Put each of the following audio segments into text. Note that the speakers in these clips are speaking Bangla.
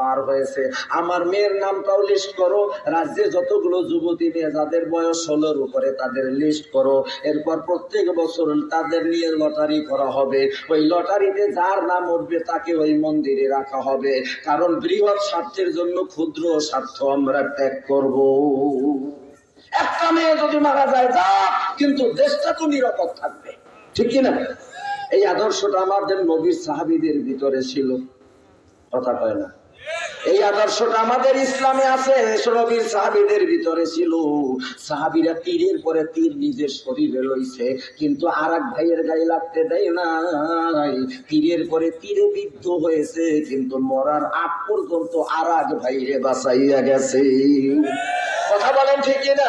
পার হয়েছে, আমার মেয়ের নামটাও লিস্ট করো। রাজ্যে যতগুলো যুবতী মেয়ে যাদের বয়স 16-র উপরে তাদের লিস্ট করো। এরপর প্রত্যেক বছর তাদের নিয়ে লটারি করা হবে। ওই লটারিতে যার নাম উঠবে তাকে ওই মন্দিরে রাখা হবে। কারণ বৃহৎ স্বার্থের জন্য ক্ষুদ্র স্বার্থ আমরা ত্যাগ করব। একটা মেয়ে যদি মারা যায় যা, কিন্তু দেশটা তো নিরাপদ থাকবে, ঠিক কিনা? এই আদর্শটা আমাদের নবীর সাহাবীদের ভিতরে ছিল, কথা কয় না? এই আদর্শটা আমাদের ইসলামে আছে, নবীর সাহাবীদের ভিতরে ছিল। সাহাবীরা তীরের পরে তীর নিজের শরীরে লইছে, কিন্তু আরেক ভাইয়ের গায়ে লাগতে দেয় নাই। তীরের পরে তীরে বিদ্ধ হয়েছে, কিন্তু মরার আগ পর্যন্ত আরেক ভাইরে বাঁচাইয়া গেছে। কথা বলেন ঠিক কিনা?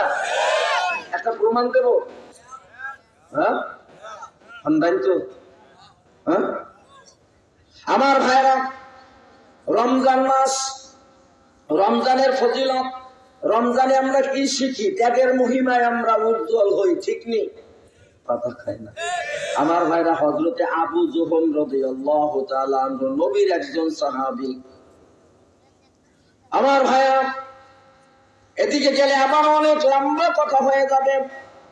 একটা প্রমাণ দেব। হ্যাঁ, হ্যাঁ আমার ভাইরা, রমজান মাস, রমজানের ফজিলত, রমজানে আমরা কি শিখি? ত্যাগের মহিমায় আমরা উজ্জ্বল হই, ঠিক নেই? কথা খাই না আমার ভাইরা। হযরতে আবু যুহম রাদিয়াল্লাহু তাআলা আনহু নবীর একজন সাহাবী। আমার ভাইরা, এদিকে গেলে আমার অনেক লম্বা কথা হয়ে যাবে।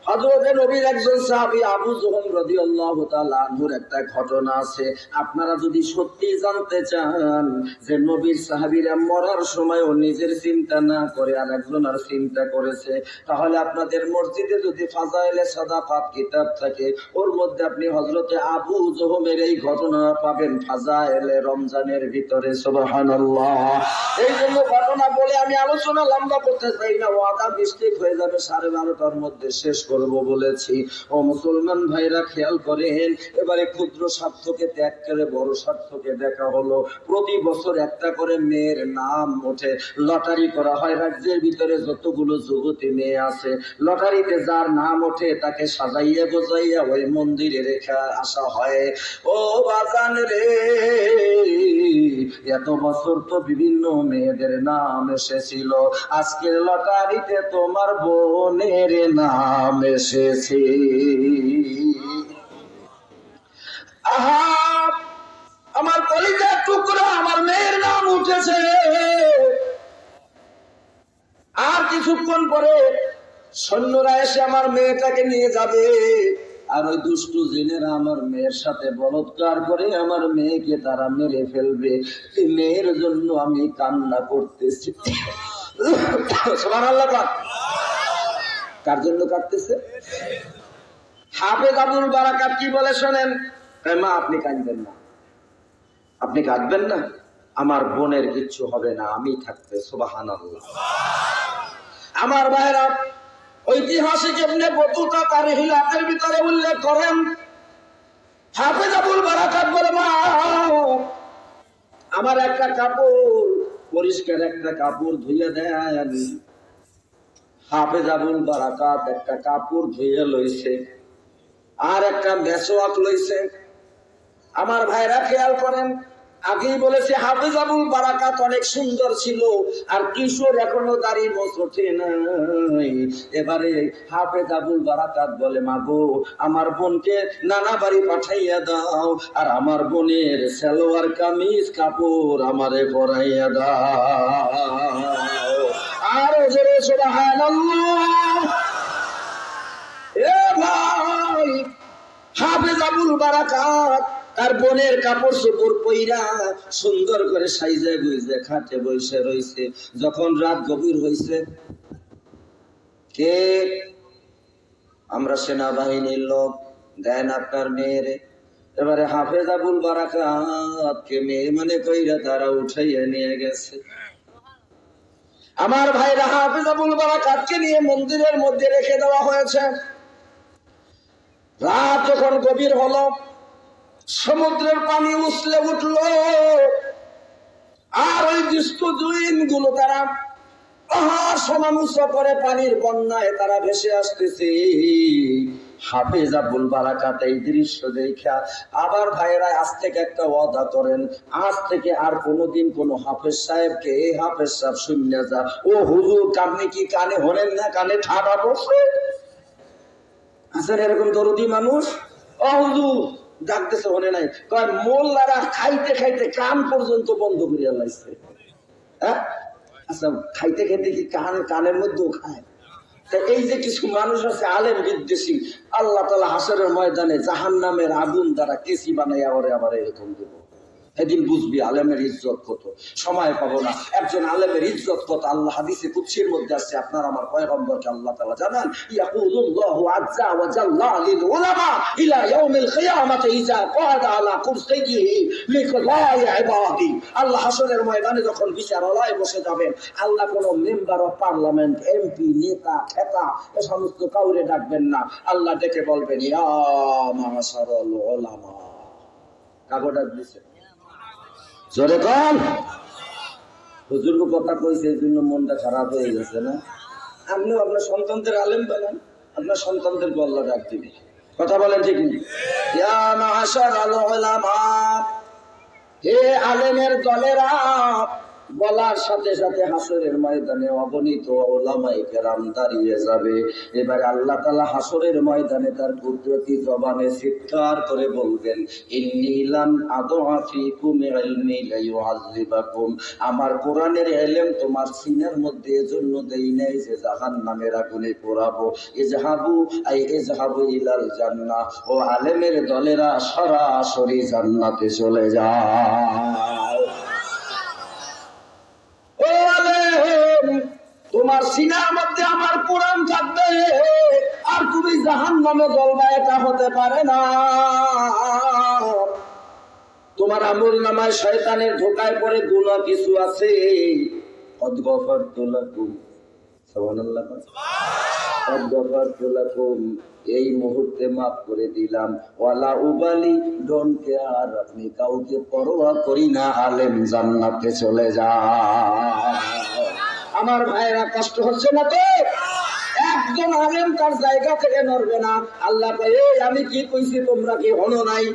হযরতে নবীর একজন সাহাবী আবু যুহম রাদিয়াল্লাহু তাআলা আনহুর একটা ঘটনা আছে। আপনারা যদি সত্যি জানতে চান যে নবীর সাহাবীরা মরার সময়ও নিজের চিন্তা না করে আর একজনের চিন্তা করেছে, তাহলে আপনাদের মসজিদে যদি ফাজাইলে সাদাকাত কিতাব থাকে, ওর মধ্যে আপনি হযরতে আবু যুহমের এই ঘটনা পাবেন ফাজাইলে রমজানের ভিতরে। সুবহানাল্লাহ। এই জন্য ঘটনা বলে আমি আলোচনা লম্বা করতে চাই না, ওয়াদা মিস্টেক হয়ে যাবে। 12:30টার মধ্যে শেষ করব বলেছি। ও মুসলমান ভাইরা, খেয়াল করেন, এবারে ক্ষুদ্র স্বার্থকে ত্যাগ করে বড় স্বার্থকে দেখা হলো। প্রতি বছর একটা করে মেয়ের নাম ওঠে, লটারি করা হয়। রাজ্যের ভিতরে যতগুলো যুবতী মেয়ে আছে, লটারিতে যার নাম ওঠে তাকে সাজাইয়া গোজাইয়া ওই মন্দিরে রেখে আসা হয়। ও বাজান রে, এত বছর তো বিভিন্ন মেয়েদের নাম এসেছিল, আজকের লটারিতে তোমার বোনের নাম এসেছে। আহা, আমার কলিজার টুকরা, আমার মেয়ের নাম উঠেছে। আর কিছুক্ষণ পরে সৈন্যরা এসে আমার মেয়েটাকে নিয়ে যাবে। আর ওই দুষ্টু জিনেরা আমার মেয়ের সাথে বলৎকার করে আমার মেয়েকে তারা মেরে ফেলবে। এই মেয়ের জন্য আমি কান্না করতেছি। সুবহানাল্লাহ। কার জন্য কাঁদতেছে? হাফেজ আব্দুল বারাকাত কি বলে শোনেন। মা, আপনি কাঁদবেন না, আপনি কাঁদবেন না, আমার বোনের কিচ্ছু হবে না, আমি থাকতে। সুবহানাল্লাহ। আমার ভাইরা, ঐতিহাসিক ইবনে বতুতা তার হিলাতের ভিতরে উল্লেখ করেন, হাফেজ আবুল বারাকাত বলে, মা, আমার একটা কাপড়, পরিষ্কার একটা কাপড় ধুইয়া দেন। হাফেজ আবুল বারাকাত একটা কাপড় ধুইয়া লইছে, আর একটা মেসওয়াক লইছে। আমার ভাইরা খেয়াল করেন, আগেই বলেছে হাফেজ আবুল বারাকাত অনেক সুন্দর ছিল, আর কিশোর এখনো দাড়ি মোছ ওঠে নাই। এবারে হাফেজ আবুল বারাকাত বলে, মা গো, আমার বোনকে নানা বাড়ি পাঠাইয়া দাও, আর আমার বোনের সালোয়ার কামিজ কাপড় আমারে পরাইয়া দাও। আর জোরে সুবহানাল্লাহ। এ ভাই, হাফেজ আবুল বারাকাত তার বোনের কাপড় চোপড় পইরা সুন্দর করে সাইজে গুইজে খাটে বসে রইছে। যখন রাত গভীর হইছে, কে? আমরা সেনাবাহিনীর লোক, দেন আপনার মেয়েরে। এবারে হাফেজ আবুল বারাকাতকে মেয়ে মানে কইরা তারা উঠাইয়া নিয়ে গেছে। আমার ভাইরা, হাফেজ আবুল বারাকাতকে নিয়ে মন্দিরের মধ্যে রেখে দেওয়া হয়েছে। রাত যখন গভীর হলো, সমুদ্রের পানি উছলে উঠলো, আর ওই দুষ্ট জুইন গুলো তারা সমানুষ্য করে পানির বন্যায় তারা ভেসে আসতেছে। হাফেজ আবুল বারাকাত এই দৃশ্য দেখা আবার ভাইয়েরা আজ থেকে একটা ওয়াদা করেন, আজ থেকে আর কোনোদিন কোন হাফেজ সাহেবকে, হাফেজ সাহেব শূন্য যা, ও হুজুর আপনি কি কানে হলেন না? কানে ঠাডা বসে আছেন এরকম দরদি মানুষ। ও হুজুর ডাকতেছে, হলে নাই। মোল্লারা খাইতে খাইতে কান পর্যন্ত বন্ধ করিয়া লাগছে। হ্যাঁ, আচ্ছা খাইতে খাইতে কি কানের মধ্যেও খায়? এই যে কিছু মানুষ আছে আলেম বিদ্বেষী, আল্লাহ তাআলা হাসরের ময়দানে জাহান্নামের আগুন দ্বারা কেসি বানাই আবার এরকম দেব। এদিন বুঝবি আলেমের ইজ্জত কত। সময় পাবো না, একজন আলেমের ইজ্জত কত। আল্লাহ হাদিসে কুদসির মধ্যে আছে, আপনার আমার পয়গম্বরকে আল্লাহ তাআলা জানান, ইয়াকুলুল্লাহু আযজা ওয়া জাল্লা লিল উলামা ইলা ইয়াউমিল কিয়ামাতি ইযা ক্বাদা আলা কুরসিয়্যিহি লিকদাই ইবাদি। আল্লাহ হাসরের ময়দানে যখন বিচারালয়ে বসে যাবেন, আল্লাহ কোন মেম্বার অফ পার্লামেন্ট, এমপি, নেতা, ফেতা এ সমস্ত কাউরে ডাকবেন না। আল্লাহ ডেকে বলবেন, ইয়া মাশারাল উলামা। কাকে ডাকবেন? জোরে কন। হুজুর কথা কইছে এই জন্য মনটা খারাপ হয়ে গেছে না? আপনিও আপনার সন্তানদের আলেম বানান, আপনার সন্তানদেরকে আল্লাহ ডাক দিবে। কথা বলেন ঠিক নেই? ইয়া মাশারাল উলামা, হে আলেমের দলেরা। বলার সাথে সাথে হাসরের ময়দানে অগণিত উলামায়ে কেরাম দাঁড়িয়ে যাবে। এবারে আল্লাহ তাআলা হাসরের ময়দানে তার কুদরতি জবানে চিৎকার করে বলবেন, ইন্নী লাম আদআ ফীকুম ইলমি লিইউআযিবাকুম। আমার কোরআনের ইলম তোমার সিনার মধ্যে এজন্য দেই নাই যে জাহান্নামের আগুনে পোড়াবো। ইজহাবু ইজহাবু ইলাল জান্নাহ। ও আলেমের দলেরা সরাসরি জান্নাতে চলে যাও। তোমার সিনার মধ্যে আমার কোরআন থাকবে আর তুমি জাহান্নামে জ্বলবা, এটা হতে পারে না। তোমার আমলনামায় শয়তানের ধোঁকায় পড়ে গুনাহ কিছু আছে, অদগফারতু লাকুম, সুবহানাল্লাহ, অদগফারতু লাকুম, এই মুহূর্তে মাফ করে দিলাম। ওয়ালা উবালি, ডোন্ট কেয়ার, আপনি কাউকে পরোয়া করি না, আলেম জান্নাতে চলে যায়। আমার ভাইরা কষ্ট হচ্ছে না তো? একজন আলেম তার জায়গা থেকে নড়বে না। আল্লাহ কয়, এই আমি কি কইছি তোমরা কি হলো নাই?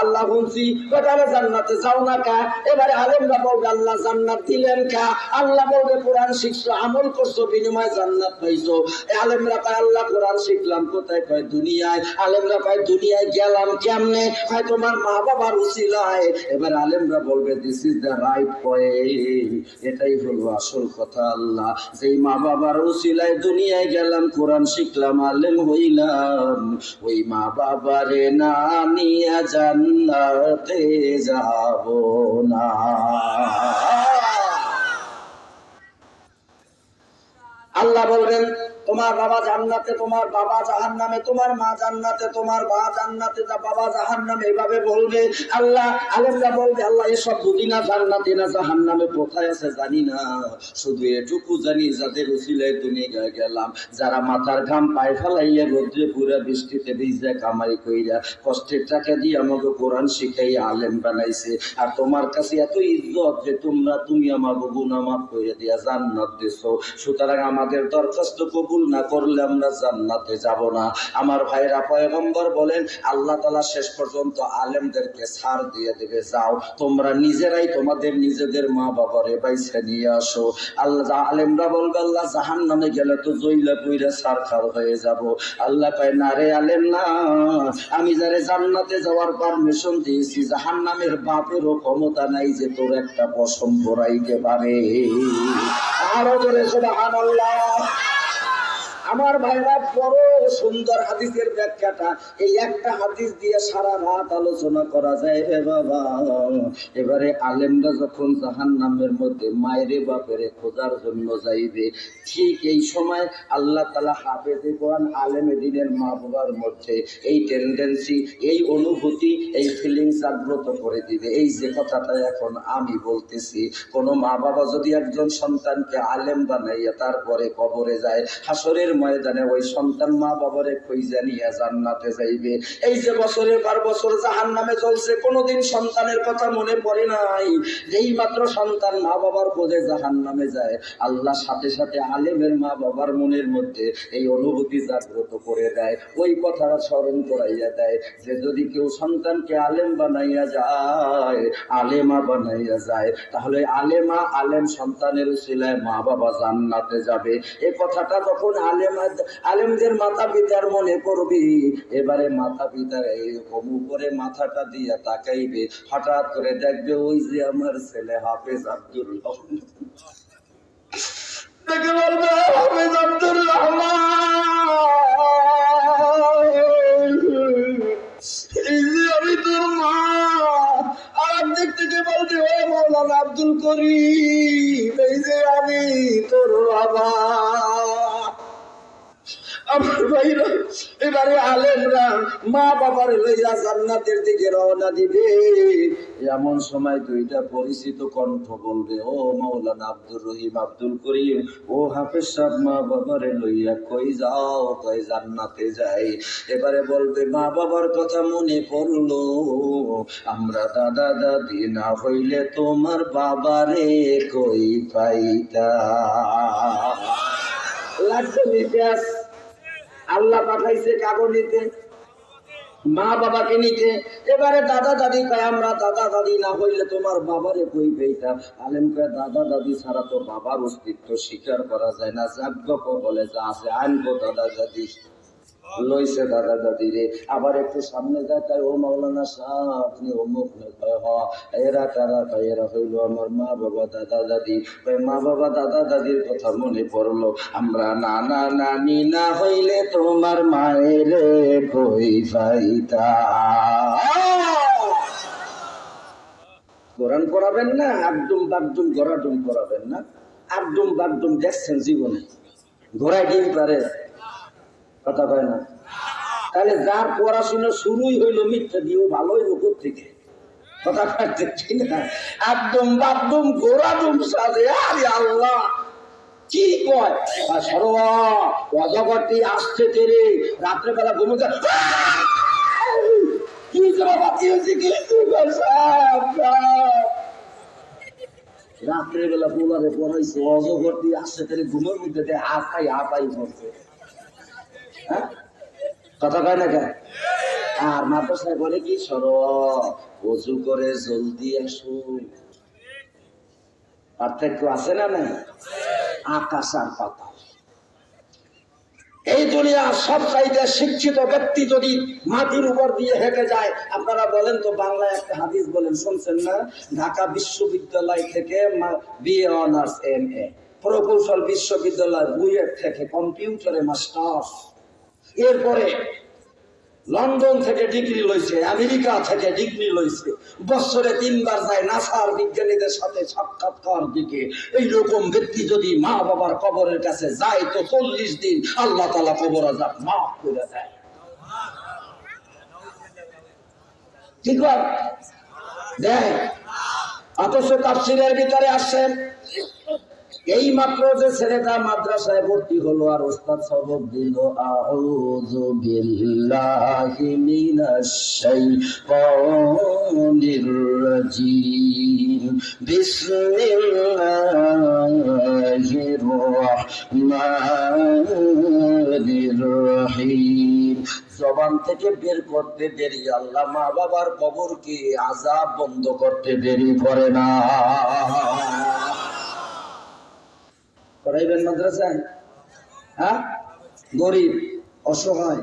আল্লাহ বলছি তাহলে জান্নাতে যাও না কা? এবারে আলেমরা বলবে আল্লাহ জান্নাত দিলেন কা? আল্লাহ বলবে কোরআন শিখছো, আমল করছো, বিনিময়ে জান্নাত পাইছো। আলেমরা কয় আল্লাহ কোরআন শিখলাম কোথায়? কয় দুনিয়ায়। আলেমরা কয় দুনিয়ায় গেলাম কেমনে? কয় তোমার মা বাবার উসিলায়। এবার আলেমরা বলবে this is the right point, এটাই হলো আসল কথা। আল্লাহ যেই মা বাবার উসিলায় দুনিয়ায় গেলাম, কোরআন শিখলাম, আলেম হইলাম, ওই মা বাবারে না নিয়া জান্নাতে যাব না। আল্লাহ বলবেন তোমার বাবা জান্নাতে, তোমার বাবা জাহান্নামে, তোমার মা জান্নাতে, তোমার মা জান্নাতে, বাবা জাহান্নামে, এভাবে বলবে। আল্লাহ আলেমরা বলবে আল্লাহ এসব বুঝি না, জান্নাতে না জাহান্নামে কোথায় আছে জানি না, শুধু এটুকু জানি যাদের উসিলায় দুনিয়ায় গেলাম, যারা মাথার ঘাম পায়ে ফেলাইয়া রোদ্রে পুরা বৃষ্টিতে ভিজা কামাই কইরা কষ্টের টাকা দিয়ে আমাকে কোরআন শিখাই আলেম বানাইছে। আর তোমার কাছে এত ইজ্জত যে তুমি আমাকে গুনাহ মাফ করে দিয়া জান্নাত দিছো। সুতরাং আমাদের দরখাস্ত কবুল না করলে আমরা জান্নাতে যাব না। আমার ভাইরা, পয়গম্বর বলেন আল্লাহ তাআলা শেষ পর্যন্ত আলেমদেরকে ছাড় দিয়ে দেবে, যাও তোমরা নিজেরাই তোমাদের নিজেদের মা বাবারে বাইছে নিয়ে আসো। আল্লাহ আলেমরা বলবে আল্লাহ জাহান্নামে গেলে তো জইলা পুইরা ছারখার হয়ে যাব। আল্লাহ কয় না রে আলেম না, আমি যারে জান্নাতে যাওয়ার পারমিশন দিয়েছি, জাহান্নামের বাপেরও ক্ষমতা নাই যে তোর একটা পশম ভরাইতে পারে। আরো জোরে সুবহানাল্লাহ। আমার ভাইরা, বড় সুন্দর হাদিসের ব্যাখ্যাটা, এই একটা হাদিস দিয়ে সারা রাত আলোচনা করা যায় রে বাবা। এবারে আলেমরা যখন জাহান্নামের মধ্যে মায়েরে বাপেরে খোঁজার জন্য যাইবে, ঠিক এই সময় আল্লাহ তাআলা হাফেজে কোরআন আলেমে দ্বীনের মা বাবার মধ্যে এই টেন্ডেন্সি, এই অনুভূতি, এই ফিলিংস জাগ্রত করে দিবে। এই যে কথাটা এখন আমি বলতেছি, কোন মা বাবা যদি একজন সন্তানকে আলেম বানাইয়া তারপরে কবরে যায়, হাসরের ময়দানে ওই সন্তান মা বাবারে খুঁজে নিয়ে জান্নাতে যাইবে। এই যে বছরের পর বছর জাহান্নামে চলছে, কোনোদিন সন্তানের কথা মনে পড়ে নাই। যেই মাত্র সন্তান মা বাবার খোঁজে জাহান্নামে যায়, আল্লাহ সাথে সাথে আলেমের মা বাবার মনের মধ্যে এই অনুভূতি জাগ্রত করে দেয়, ওই কথাটা স্মরণ করাইয়া দেয় যে যদি কেউ সন্তানকে আলেম বানাইয়া যায়, আলেমা বানাইয়া যায়, তাহলে আলেমা আলেম সন্তানের উসিলায় মা বাবা জান্নাতে যাবে। এই কথাটা যখন আলেমদের মাতা পিতার মনে করবি, এবারে মাতা পিতার এইরকম উপরে মাথাটা দিয়ে তাকাইবে, হঠাৎ করে দেখবে ওই যে আমার ছেলে হাফেজ আব্দুল রহমান, তাকে বলবে হাফেজ আব্দুর রহমান, এই যে আমি তোর মা। আর একদিক থেকে বলছে ও মৌলানা আব্দুল করিম, এই যে আমি তোর বাবা। আমার ভাইরা, এবারে আলেমরা মা বাবার লইয়া জান্নাতের দিকে রওনা দিবে। এমন সময় দুইটা পরিচিত কণ্ঠ বলবে, ও মাওলানা আব্দুর রহিম আব্দুল করিম, ও হাফেজ সাহেব মা বাবারে লইয়া কই যাও? কই জান্নাতে যাই। এবারে বলবে মা বাবার কথা মনে পড়লো, আমরা দাদা দাদি না হইলে তোমার বাবারে কই পাইতা। লাগছে নিতে, আল্লাহ পাঠাইছে কাগো নিতে, মা বাবাকে নিতে। এবারে দাদা দাদি কয় আমরা দাদা দাদি না হইলে তোমার বাবারে কই পেইতাম। আলেম কয় দাদা দাদি ছাড়া তো বাবার অস্তিত্ব স্বীকার করা যায় না। যাজ্ঞ বলে যা আছে আনবো দাদা দাদি। লইছে দাদা দাদি রে। আবার একটু সামনে যায়, তাই ও মাওলানা সাহেব আপনি অমুক না? কয় হ। এরা কারা? কয় এরা হইল আমার মা বাবা দাদা দাদি। কয় মা বাবা দাদা দাদির কথা মনে পড়লো, আমরা নানা নানি না হইলে তোমার মায়ের কই পাইতা। কোরআন পড়াবেন না, আবদুম বাগদুম ঘোড়াডুম পড়াবেন না। আবদুম বাগদুম দেখছেন জীবনে? ঘোড়ায় ডিম পারে? কথা কয় না। তাহলে যার পড়াশোনা শুরুই হইলো মিথ্যা দিয়ে, ভালো হইল থেকে? কথা কাটতে ঠিক না? একদম বাদুম ঘোরাদুম সাজে। আরে আল্লাহ কি কয়? সরোয়া অজগরটি আসছে তেরে, রাত্রেবেলা ঘুমোতে কি রাত্রেবেলা পোলারে পড়াইছে, অজগরটি আসছে তেরে ঘুমের মধ্যে হাফাই হাফাই করছে। হ্যাঁ, কথা কয় না কেন? আর মাদ্রাসায় বলে কি সর অজু করে জলদি আসো। পার্থক্য আছে না নাই? আকাশ আর পাতাল। এই দুনিয়ার সব চাইতে শিক্ষিত ব্যক্তি যদি মাটির উপর দিয়ে হেঁটে যায়, আপনারা বলেন তো বাংলায় একটা হাদিস বলেন, শুনছেন না? ঢাকা বিশ্ববিদ্যালয় থেকে বিএ অনার্স MA, প্রকৌশল বিশ্ববিদ্যালয় বুয়েট থেকে কম্পিউটারে মাস্টার্স, এরপরে লন্ডন থেকে ডিগ্রি লইছে, আমেরিকা থেকে ডিগ্রি লইছে, বছরে 3 বার যায় নাসার বিজ্ঞানীদের সাথে সাক্ষাৎকার দিকে। এইরকম ব্যক্তি যদি মা বাবার কবরের কাছে যায় তো 40 দিন আল্লাহ তাআলা কবর আযাব মাফ করে দেয়। ঠিক দেয়। অথচ তাফসীরের ভিতরে আসেন এই মাত্র যে ছেলেটা মাদ্রাসায় ভর্তি হলো আর ওস্তাদ সবক দিল, আউযু বিল্লাহি মিনাশ শাইতানির রাজিম, বিসমিল্লাহির রাহমানির রহিম। জবান থেকে বের করতে দেরি, আল্লাহ মা বাবার কবরকে আযাব বন্ধ করতে দেরি করে না। পড়াইবেন মাদ্রাসায়? হ্যাঁ, গরিব অসহায়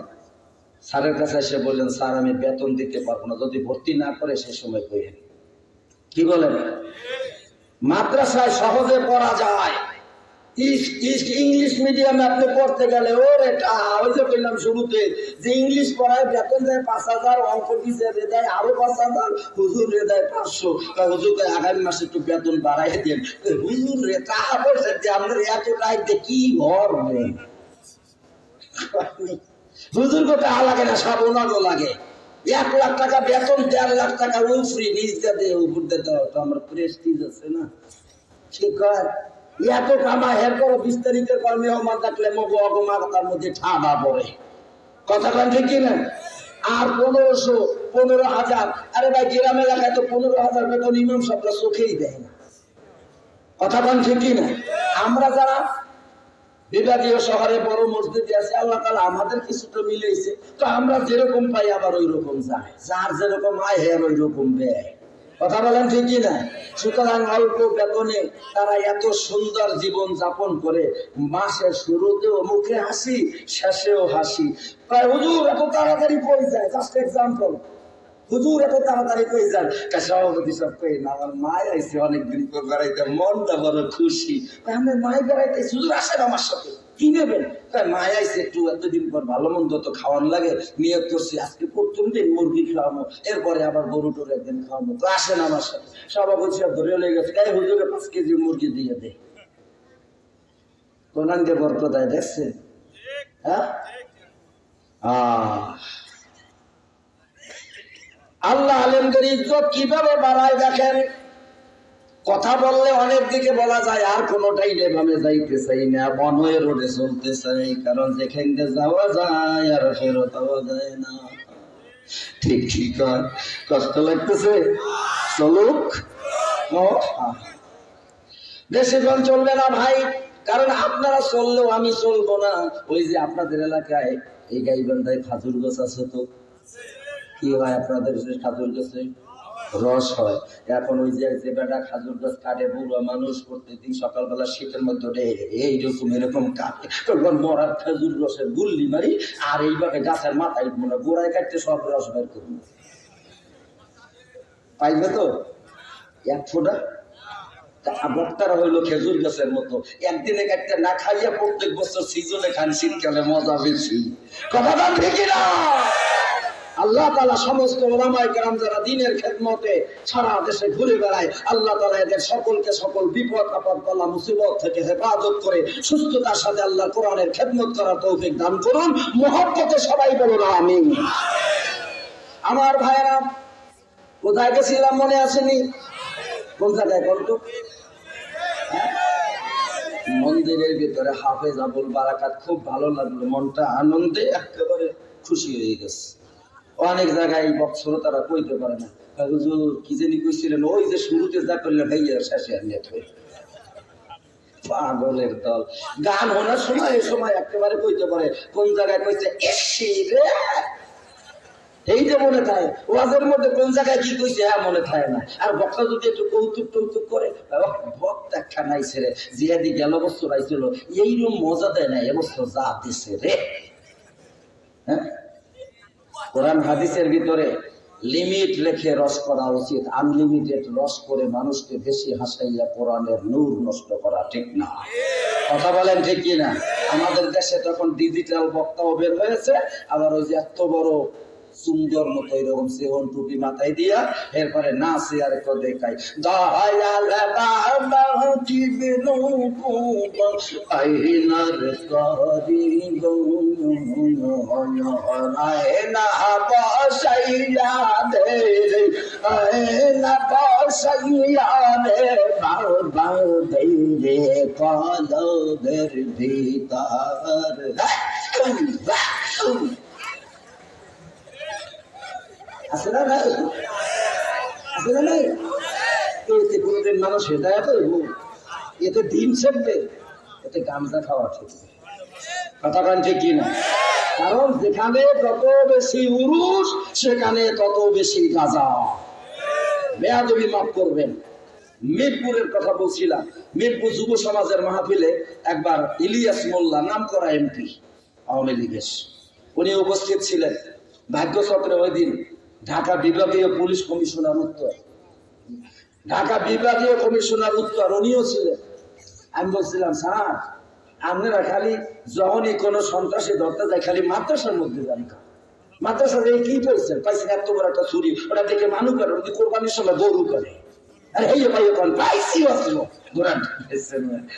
স্যারের কাছে এসে বললেন, স্যার আমি বেতন দিতে পারবো না, যদি ভর্তি না করে সে সময় কইেন। কি বলেন? মাদ্রাসায় সহজে পড়া যায়, ইংলিশ মিডিয়ামে আপনি পড়তে গেলে ওরে ওই যে বললাম শুরুতে যে ইংলিশ পড়ায় বেতন দেয় 5,000, অঙ্ক টিচারে দেয় আরো 5,000, হুজুর রে দেয় 500। হুজুর আগামী মাসে একটু বেতন বাড়াই দেন। হুজুর রে টাকা পয়সা দিয়ে আমাদের এত টাইপ কি ঘর নেই। হুজুর কোটা লাগে না, সব ওনারও লাগে। 1 লাখ টাকা বেতন, 1.5 লাখ টাকা ও ফ্রি, নিজ দিয়ে উপর দিতে হয়। তো আমার প্রেস্টিজ আছে না? ঠিক হয় এত কামা হের করো, বিস্তারিত কর্মী হমার থাকলে মগো অগমাতার মধ্যে ঠাডা পড়ে। কথা কন ঠিক কিনা? আর 1500 15,000, আরে ভাই গ্রাম এলাকায় তো 15,000 বেতন ইমাম সাহেবরা চোখেই দেয় না। কথা কন ঠিক কিনা? আমরা যারা বিভাগীয় শহরে বড় মসজিদে আছে, আল্লাহ তাআলা আমাদের কিছুটা মিলেছে, তো আমরা যেরকম পাই আবার ওই রকম যায়, যার যেরকম আয় হের ওই রকম দেয়। কথা বলেন ঠিক কিনা? সুতরাং অল্প বেতনে তারা এত সুন্দর জীবন যাপন করে, মাসের শুরুতেও মুখে হাসি, শেষেও হাসি। হুজুর এত তাড়াতাড়ি পড়ে যায়, জাস্ট এক্সাম্পল। হুজুর এত তাড়াতাড়ি কই যান? সভাপতি সব কই না, আমার মায় আইছে অনেকদিন পর বেড়াইতে, মনটা বড় খুশি। আমার মায় বেড়াইতে, হুজুর আসেন আমার সাথে, কি নেবেন? মায় আইছে, একটু এতদিন পর ভালো মন্দ তো খাওয়ান লাগে, নিয়োগ করছি আজকে প্রথম দিন মুরগি খাওয়াবো, এরপরে আবার গরু টরু একদিন খাওয়াবো, তো আসেন আমার সাথে। সভাপতি সব ধরে লেগে গেছে, এই হুজুরে 5 কেজি মুরগি দিয়ে দে। কোনান দিয়ে বরকতায় দেখছেন? হ্যাঁ, আল্লাহ আলেমদের ইজ্জত কিভাবে বাড়ায় দেখেন। কথা বললে অনেক দিকে বলা যায়, আর কোনোটাই নেভাবে যাইতে চাই না, বনয়ে রোডে চলতে চাই, কারণ যেখানে যাওয়া যায় আর ফেরত পাওয়া যায় না। ঠিক ঠিক হয়, কষ্ট লাগতেছে, চলুক। বেশি জন চলবে না ভাই, কারণ আপনারা চললেও আমি চলবো না। ওই যে আপনাদের এলাকায় এই গাইবান্ধায় খাজুর গাছ আছে, তো কি হয় আপনাদের খাজুর গাছে? রস হয়। এখন ওই যে বেটা খাজুর গাছ কাটে, বুড়ো মানুষ প্রত্যেকদিন সকালবেলা শীতের মধ্যে এইরকম এরকম কাটে, মরার খাজুর রসের গুল্লি মারি, আর এইভাবে গাছের মাথায় গোড়ায় কাটতে সব রস বের করুন। পাইবে তো এক ফোঁটা? বক্তারা হইলো খেজুর গাছের মতো, একদিনে কাটতে না খাইয়া প্রত্যেক বছর সিজনে খান, শীতকালে মজা বেশি। কথা বল ঠিক না? আল্লাহ তাআলা সমস্ত ওলামায়ে কেরাম যারা দ্বীনের খেদমতে সারা দেশে ঘুরে বেড়ায়, আল্লাহ তাআলা এদের সকলকে সকল বিপদ আপদ বালা মুসিবত থেকে হেফাজত করে সুস্থতার সাথে আল্লাহ কোরআনের খেদমত করার তৌফিক দান করুন। মহব্বতে সবাই বলুন আমিন। আমার ভাইরা, কোথায় গেছিলাম মনে আসেনি? কোন জায়গায় বলতো? মন্দিরের ভিতরে হাফেজ আবুল বারাকাত, খুব ভালো লাগলো, মনটা আনন্দে একেবারে খুশি হয়ে গেছে। অনেক জায়গায় শ্রোতারা কইতে পারে না, হুজুর কি জানি কইছিলেন, ওই যে শুরুতে যা করলেন ভাইয়া শেষে নেট হয়ে পাগলের দল। গান শোনার সময় এই সময় একেবারে কইতে পারে, কোন জায়গায় কইছে এসি রে, এই যে মনে থাকে। ওয়াজের মধ্যে কোন জায়গায় কি কইছে হ্যাঁ মনে থাকে না। আর বক্তা যদি একটু কৌতুক টৌতুক করে, বক্তা খানাই ছেড়ে জিহাদি গেল বছর আইছিল, এইরকম মজা দেয় না এবছর যা দিছে রে। হ্যাঁ, কোরআন হাদিসের ভিতরে লিমিট রেখে রস করা উচিত, আনলিমিটেড রস করে মানুষকে বেশি হাসাইয়া কোরআনের নূর নষ্ট করা ঠিক না। কথা বলেন ঠিক কিনা? আমাদের দেশে তখন ডিজিটাল বক্তাও বের হয়েছে, আবার ওই যে এত বড় সুন্দর মতো এরকম সেহন টুপি মাথায় দিয়া এরপরে নাচে আর একটু দেখাই, দয়াল বাবা কি বিনু আইনার করি গো আয়না বসাইয়া দে রে, আয়না বসাইয়া রে বাবা দে রে কলবের ভিতর। আছে না নাই? আছে না নাই? এতে কোনোদিন মানুষ হেদায়েত হইব? এতে দিন শেখবে? এতে গামজা খাওয়া শিখবে। কথা কান ঠিক কিনা? কারণ যেখানে যত বেশি উরুস সেখানে তত বেশি গাঁজা। বেয়াদবি মাফ করবেন। মিরপুরের কথা বলছিলাম, মিরপুর যুব সমাজের মাহফিলে একবার ইলিয়াস মোল্লা, নাম করা এমপি আওয়ামী লীগের, উনি উপস্থিত ছিলেন। ভাগ্যচক্রে ওই দিন ঢাকা বিভাগীয় পুলিশ কমিশনার উত্তর, ঢাকা বিভাগীয় কমিশনার উত্তর উনিও ছিলেন। আমি বলছিলাম, স্যার আপনারা খালি যখনই কোনো সন্ত্রাসী ধরতে যায় খালি মাদ্রাসার মধ্যে যান, মাদ্রাসা দিয়ে কি করছেন? পাইছেন এত বড় একটা চুরি, ওটা দেখে মানুষ করে, ওটা কোরবানির সময় গরু করে। আরে এই ভাই ওখান পাইছি আসলো ঘোড়া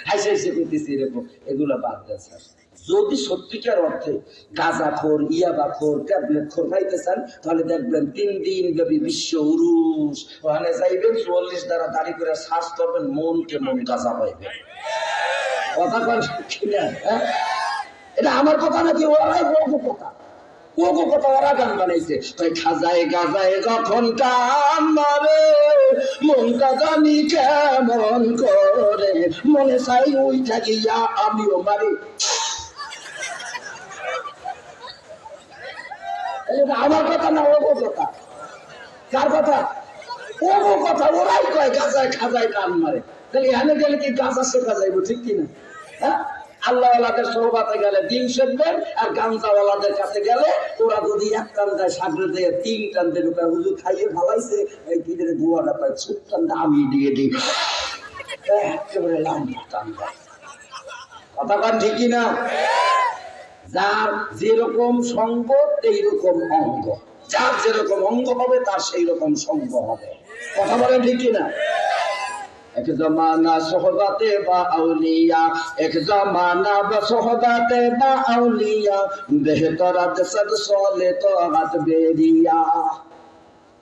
হাইসে হাইসে করতেছি এরকম, এগুলো বাদ দেন স্যার। যদি সত্যিকার অর্থে গাঁজাখোর, ইয়াবাখোর, ট্যাবলেট খোর পাইতে চান, তাহলে দেখবেন 3 দিন ব্যাপী বিশ্ব উরুস, ওখানে যাইবেন 44 দ্বারা দাঁড়ি করে শ্বাস করবেন, মন কেমন গাঁজা পাইবেন। কথা কন কিনা? হ্যাঁ, এটা আমার কথা নাকি ওরাই ওগো কথা, ওগো কথা ওরা গান বানাইছে। তাই খাজায় গাজায় যখন কান মারে মনটা জানি কেমন করে, মনে চাই ওই থাকিয়া আমিও মারি। আমার কথা না, ওগো কথা। কার কথা? ওগো কথা। ওরাই কয় গাজায় খাজায় কান মারে। তাহলে এখানে গেলে কি গাছ শেখা যাইব, ঠিক কিনা? হ্যাঁ, আল্লাহওয়ালাদের সোহবাতে গেলে দিন শিখবেন, আর গাঞ্জাওয়ালাদের কাছে গেলে ওরা যদি এক টান দেয় সাগরে দিয়ে 3 টান দেবে, হুজুর খাইয়ে ভালাইছে, এই কিদের গুয়াটা পায় ছুট টানটা আমি দিয়ে দিই, একেবারে লম্বা টান দেয়। কথা কান ঠিকই না? যার যেরকম সঙ্গ এইরকম অঙ্গ, যার যেরকম অঙ্গ হবে তার সেই রকম সঙ্গ হবে। কথা বলেন ঠিক কিনা? এক জমানা সোহবাতে বা আউলিয়া, এক জমানা বা সোহবাতে বা আউলিয়া, বেহতরাত সদ সলে তো হাত বেরিয়া।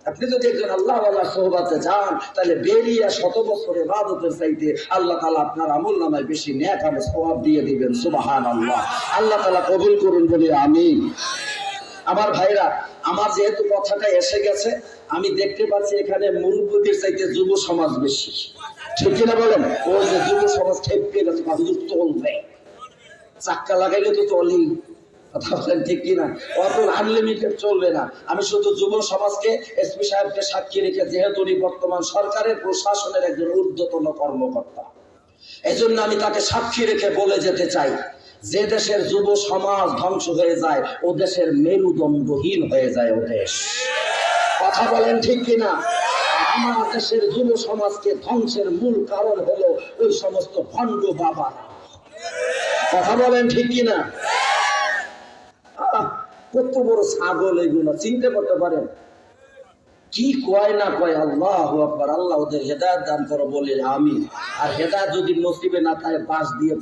আপনি যদি একজন আল্লাহওয়ালার সোহবাতে যান, তাহলে বেরিয়া 100 বছর ইবাদতের চাইতে আল্লাহ তাআলা আপনার আমলনামায় বেশি নেক আর সওয়াব দিয়ে দিবেন। সুবহানাল্লাহ। আল্লাহ তাআলা কবুল করুন বলি আমিন। আমার ভাইরা, আমার যেহেতু কথাটা এসে গেছে, আমি দেখতে পাচ্ছি এখানে মুরব্বীদের চাইতে যুব সমাজ বেশি, ঠিক কিনা বলেন? ওই যে যুব সমাজ খেপে গেছে, হুজুর চলবে, চাক্কা লাগাইলে তো চলেই। কথা বলেন ঠিক কিনা? অত আনলিমিটেড চলবে না। আমি শুধু যুব সমাজকে, এসপি সাহেবকে সাক্ষী রেখে, যেহেতু উনি বর্তমান সরকারের প্রশাসনের একজন ঊর্ধ্বতন কর্মকর্তা, এজন্য আমি তাকে সাক্ষী রেখে বলে যেতে চাই, যে দেশের যুব সমাজ ধ্বংস হয়ে যায়, ও দেশের মেরুদণ্ডহীন হয়ে যায় ও দেশ। কথা বলেন ঠিক কিনা? আমার দেশের যুব সমাজকে ধ্বংসের মূল কারণ হলো ওই সমস্ত ভণ্ড বাবারা। কথা বলেন ঠিক কিনা? কত বড় ছাগল এগুলো, চিনতে করতে পারেন? কি কয় না কয়, আল্লাহু আকবার। আল্লাহ ওদের হেদায়েত দান করো বলে আমিন। আর হেদায়েত যদি নসিবে না থাকে, পাশ দিয়ে